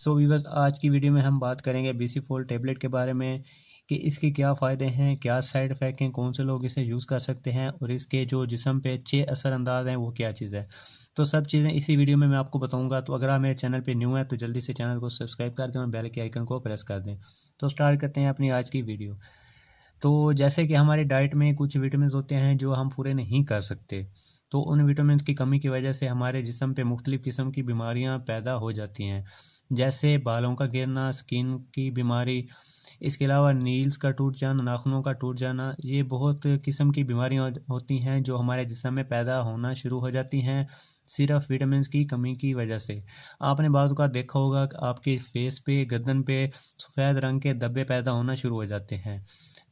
So viewers, आज की video में हम बात करेंगे बीसी-फोल टैबलेट के बारे में कि इसके क्या फ़ायदे हैं, क्या साइड इफ़ेक्ट हैं, कौन से लोग इसे यूज़ कर सकते हैं और इसके जो जिस्म पे अच्छे असरअंदाज हैं वो क्या चीज़ है। तो सब चीज़ें इसी वीडियो में मैं आपको बताऊंगा। तो अगर आप मेरे चैनल पे न्यू हैं तो जल्दी से चैनल को सब्सक्राइब कर दें और बेल के आइकन को प्रेस कर दें। तो स्टार्ट करते हैं अपनी आज की वीडियो। तो जैसे कि हमारी डाइट में कुछ विटामिन होते हैं जो हम पूरे नहीं कर सकते, तो उन विटामिन की कमी की वजह से हमारे जिस्म पे मुख्तलिफ़ किस्म की बीमारियां पैदा हो जाती हैं, जैसे बालों का गिरना, स्किन की बीमारी, इसके अलावा नील्स का टूट जाना, नाखूनों का टूट जाना। ये बहुत किस्म की बीमारियां होती हैं जो हमारे जिस्म में पैदा होना शुरू हो जाती हैं सिर्फ विटामिन की कमी की वजह से। आपने बाज़ औक़ात देखा होगा कि आपके फेस पे, गर्दन पे सफ़ेद रंग के धब्बे पैदा होना शुरू हो जाते हैं,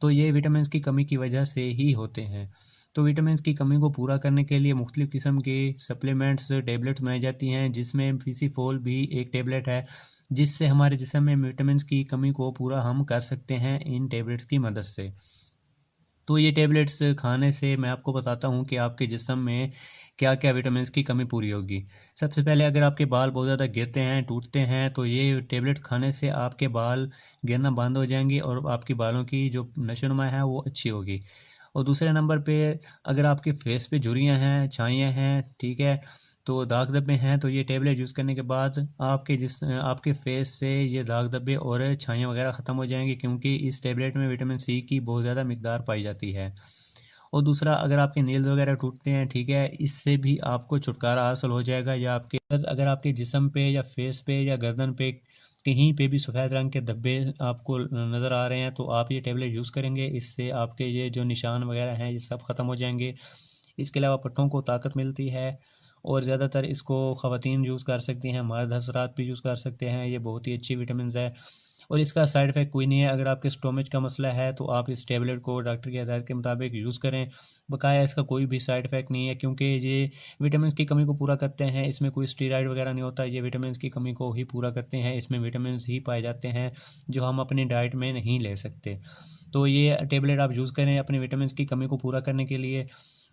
तो ये विटामिन की कमी की वजह से ही होते हैं। तो विटामिन की कमी को पूरा करने के लिए मुख्तलिफ़ किस्म के सप्लीमेंट्स, टैबलेट्स बनाई जाती हैं, जिसमें बीसी-फोल भी एक टैबलेट है, जिससे हमारे जिस्म में विटामिन की कमी को पूरा हम कर सकते हैं इन टैबलेट्स की मदद से। तो ये टैबलेट्स खाने से मैं आपको बताता हूँ कि आपके जिस्म में क्या-क्या विटामिन की कमी पूरी होगी। सबसे पहले, अगर आपके बाल बहुत ज़्यादा गिरते हैं, टूटते हैं, तो ये टैबलेट खाने से आपके बाल गिरना बंद हो जाएँगे और आपके बालों की जो नशो-नुमा है वो अच्छी होगी। और दूसरे नंबर पे, अगर आपके फेस पे झुर्रियाँ हैं, छाइयाँ हैं, ठीक है, तो दाग धब्बे हैं, तो ये टैबलेट यूज़ करने के बाद आपके फेस से ये दाग धब्बे और छाइयाँ वगैरह ख़त्म हो जाएँगी, क्योंकि इस टैबलेट में विटामिन सी की बहुत ज़्यादा मिकदार पाई जाती है। और दूसरा, अगर आपके नेल्स वगैरह टूटते हैं, ठीक है, इससे भी आपको छुटकारा हासिल हो जाएगा। या आपके अगर आपके जिस्म पे या फेस पे या गर्दन पे कहीं पे भी सफ़ेद रंग के धब्बे आपको नज़र आ रहे हैं, तो आप ये टैबलेट यूज़ करेंगे, इससे आपके ये जो निशान वगैरह हैं ये सब ख़त्म हो जाएंगे। इसके अलावा पट्टों को ताकत मिलती है और ज़्यादातर इसको ख़वातीन यूज़ कर सकती हैं, मर्द हज़रात भी यूज़ कर सकते हैं। ये बहुत ही अच्छी विटामिन्स है और इसका साइड इफ़ेक्ट कोई नहीं है। अगर आपके स्टोमच का मसला है तो आप इस टैबलेट को डॉक्टर की हिदायत के मुताबिक यूज़ करें। बकाया इसका कोई भी साइड इफ़ेक्ट नहीं है, क्योंकि ये विटामिन्स की कमी को पूरा करते हैं। इसमें कोई स्टेरॉइड वगैरह नहीं होता, ये विटामिन्स की कमी को ही पूरा करते हैं। इसमें विटामिन्स ही पाए जाते हैं जो हम अपनी डाइट में नहीं ले सकते। तो ये टैबलेट आप यूज़ करें अपनी विटामिन्स की कमी को पूरा करने के लिए।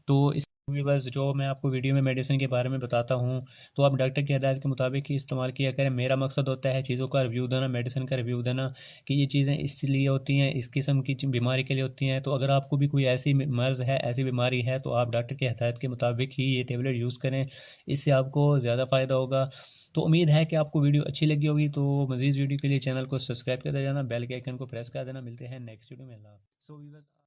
तो इस बस जो मैं आपको वीडियो में मेडिसिन के बारे में बताता हूँ, तो आप डॉक्टर की हिदायत के मुताबिक ही इस्तेमाल किया करें। मेरा मकसद होता है चीज़ों का रिव्यू देना, मेडिसिन का रिव्यू देना, कि ये चीज़ें इसलिए होती हैं, इस किस्म की बीमारी के लिए होती हैं। तो अगर आपको भी कोई ऐसी मर्ज़ है, ऐसी बीमारी है, तो आप डॉक्टर की हिदायत के मुताबिक ही ये टैबलेट यूज़ करें, इससे आपको ज़्यादा फ़ायदा होगा। तो उम्मीद है कि आपको वीडियो अच्छी लगी होगी। तो मज़ीद वीडियो के लिए चैनल को सब्सक्राइब कर देना, बेल के आइकन को प्रेस कर देना। मिलते हैं नेक्स्ट वीडियो में। अल्लाह हाफ़िज़।